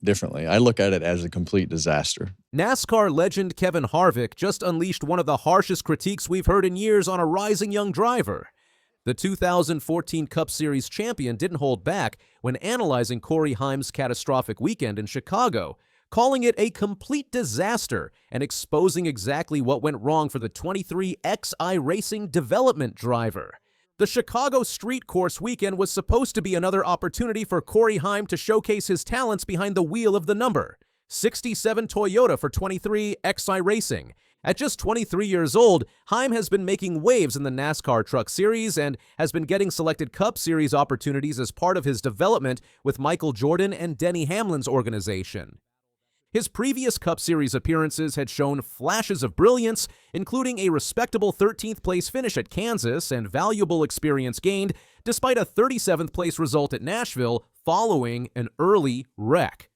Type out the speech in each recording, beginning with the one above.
differently. I look at it as a complete disaster. NASCAR legend Kevin Harvick just unleashed one of the harshest critiques we've heard in years on a rising young driver. The 2014 Cup Series champion didn't hold back when analyzing Heim's catastrophic weekend in Chicago, calling it a complete disaster and exposing exactly what went wrong for the 23XI Racing development driver. The Chicago street course weekend was supposed to be another opportunity for Heim to showcase his talents behind the wheel of the number 67 Toyota for 23XI Racing. At just 23 years old, Heim has been making waves in the NASCAR Truck Series and has been getting selected Cup Series opportunities as part of his development with Michael Jordan and Denny Hamlin's organization. His previous Cup Series appearances had shown flashes of brilliance, including a respectable 13th place finish at Kansas and valuable experience gained despite a 37th place result at Nashville following an early wreck.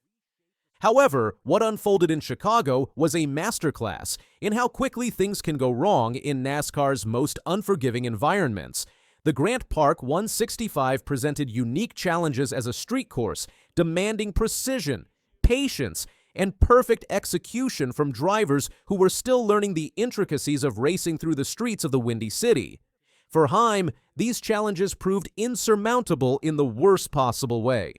However, what unfolded in Chicago was a masterclass in how quickly things can go wrong in NASCAR's most unforgiving environments. The Grant Park 165 presented unique challenges as a street course, demanding precision, patience, and perfect execution from drivers who were still learning the intricacies of racing through the streets of the Windy City. For Heim, these challenges proved insurmountable in the worst possible way.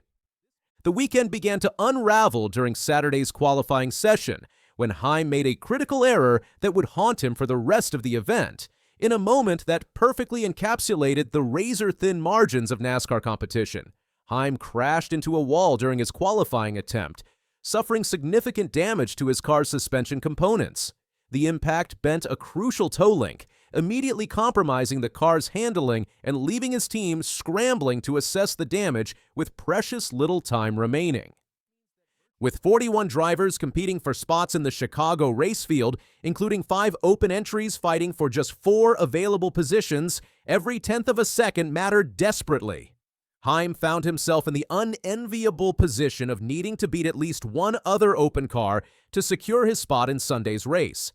The weekend began to unravel during Saturday's qualifying session, when Heim made a critical error that would haunt him for the rest of the event, in a moment that perfectly encapsulated the razor-thin margins of NASCAR competition. Heim crashed into a wall during his qualifying attempt, suffering significant damage to his car's suspension components. The impact bent a crucial toe link, immediately compromising the car's handling and leaving his team scrambling to assess the damage with precious little time remaining. With 41 drivers competing for spots in the Chicago race field, including 5 open entries fighting for just 4 available positions, every tenth of a second mattered desperately. Heim found himself in the unenviable position of needing to beat at least one other open car to secure his spot in Sunday's race.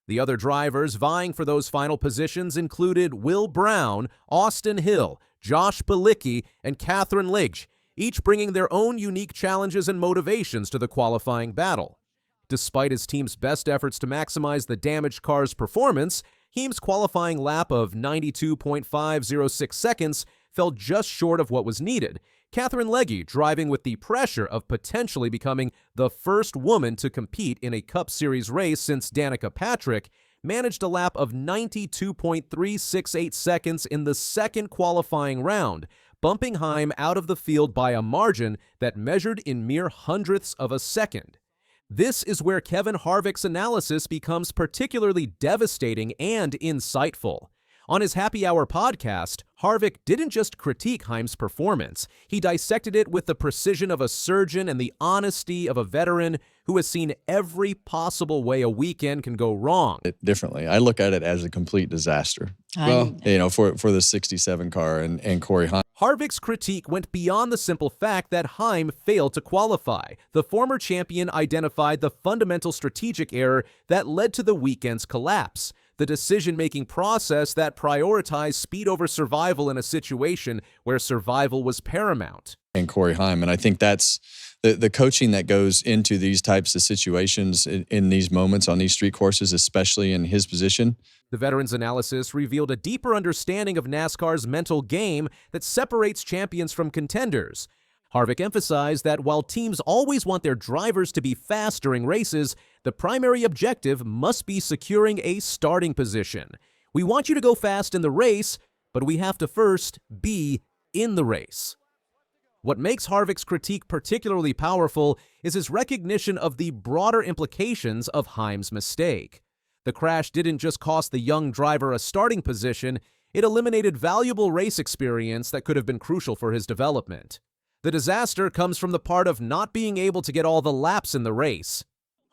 The other drivers vying for those final positions included Will Brown, Austin Hill, Josh Bilicki, and Catherine Ligge, each bringing their own unique challenges and motivations to the qualifying battle. Despite his team's best efforts to maximize the damaged car's performance, Heim's qualifying lap of 92.506 seconds fell just short of what was needed. Catherine Ligge, driving with the pressure of potentially becoming the first woman to compete in a Cup Series race since Danica Patrick, managed a lap of 92.368 seconds in the second qualifying round, bumping Heim out of the field by a margin that measured in mere hundredths of a second. This is where Kevin Harvick's analysis becomes particularly devastating and insightful. On his Happy Hour podcast, Harvick didn't just critique Heim's performance. He dissected it with the precision of a surgeon and the honesty of a veteran who has seen every possible way a weekend can go wrong. Differently. I look at it as a complete disaster. Well, for the 67 car and Corey Heim. Harvick's critique went beyond the simple fact that Heim failed to qualify. The former champion identified the fundamental strategic error that led to the weekend's collapse. The decision-making process that prioritized speed over survival in a situation where survival was paramount. And Corey Heim, and I think that's the coaching that goes into these types of situations in these moments on these street courses, especially in his position. The veteran's analysis revealed a deeper understanding of NASCAR's mental game that separates champions from contenders. Harvick emphasized that while teams always want their drivers to be fast during races, the primary objective must be securing a starting position. We want you to go fast in the race, but we have to first be in the race. What makes Harvick's critique particularly powerful is his recognition of the broader implications of Heim's mistake. The crash didn't just cost the young driver a starting position, it eliminated valuable race experience that could have been crucial for his development. The disaster comes from the part of not being able to get all the laps in the race.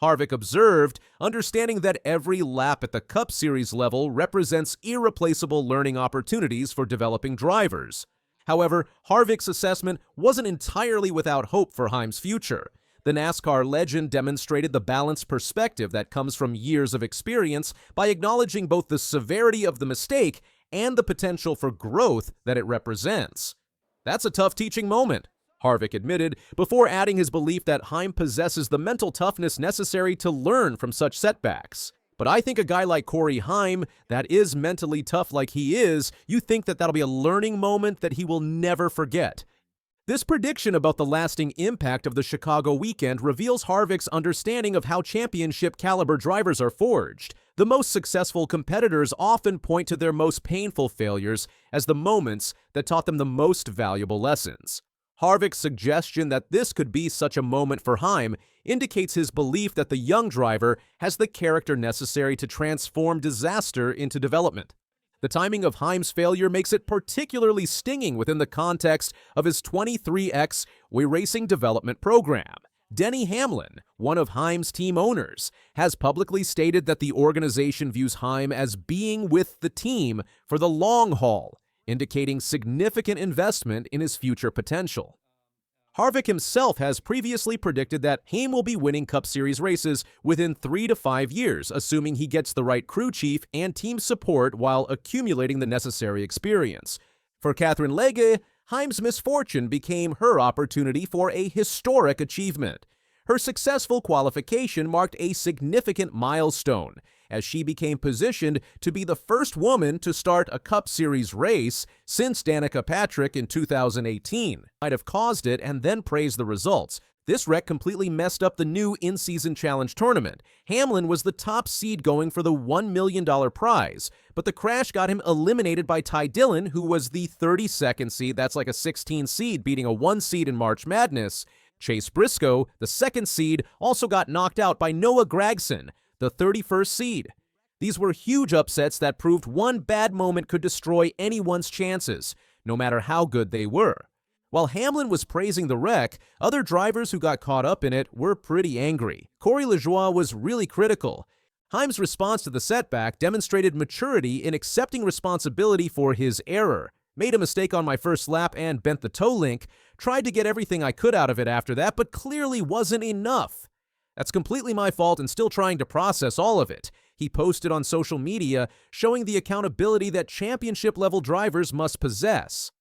Harvick observed, understanding that every lap at the Cup Series level represents irreplaceable learning opportunities for developing drivers. However, Harvick's assessment wasn't entirely without hope for Heim's future. The NASCAR legend demonstrated the balanced perspective that comes from years of experience by acknowledging both the severity of the mistake and the potential for growth that it represents. That's a tough teaching moment. Harvick admitted, before adding his belief that Heim possesses the mental toughness necessary to learn from such setbacks. But I think a guy like Corey Heim, that is mentally tough like he is, you think that that'll be a learning moment that he will never forget. This prediction about the lasting impact of the Chicago weekend reveals Harvick's understanding of how championship-caliber drivers are forged. The most successful competitors often point to their most painful failures as the moments that taught them the most valuable lessons. Harvick's suggestion that this could be such a moment for Heim indicates his belief that the young driver has the character necessary to transform disaster into development. The timing of Heim's failure makes it particularly stinging within the context of his 23X racing development program. Denny Hamlin, one of Heim's team owners, has publicly stated that the organization views Heim as being with the team for the long haul, indicating significant investment in his future potential. Harvick himself has previously predicted that Heim will be winning Cup Series races within 3 to 5 years, assuming he gets the right crew chief and team support while accumulating the necessary experience. For Catherine Legge, Heim's misfortune became her opportunity for a historic achievement. Her successful qualification marked a significant milestone, as she became positioned to be the first woman to start a Cup Series race since Danica Patrick in 2018. Might have caused it and then praised the results. This wreck completely messed up the new in-season challenge tournament. Hamlin was the top seed going for the $1 million prize, but the crash got him eliminated by Ty Dillon, who was the 32nd seed. That's like a 16 seed, beating a 1 seed in March Madness. Chase Briscoe, the 2nd seed, also got knocked out by Noah Gragson, the 31st seed. These were huge upsets that proved one bad moment could destroy anyone's chances, no matter how good they were. While Hamlin was praising the wreck, other drivers who got caught up in it were pretty angry. Corey LaJoie was really critical. Heim's response to the setback demonstrated maturity in accepting responsibility for his error. Made a mistake on my first lap and bent the toe link, tried to get everything I could out of it after that, but clearly wasn't enough. That's completely my fault and still trying to process all of it. He posted on social media showing the accountability that championship-level drivers must possess.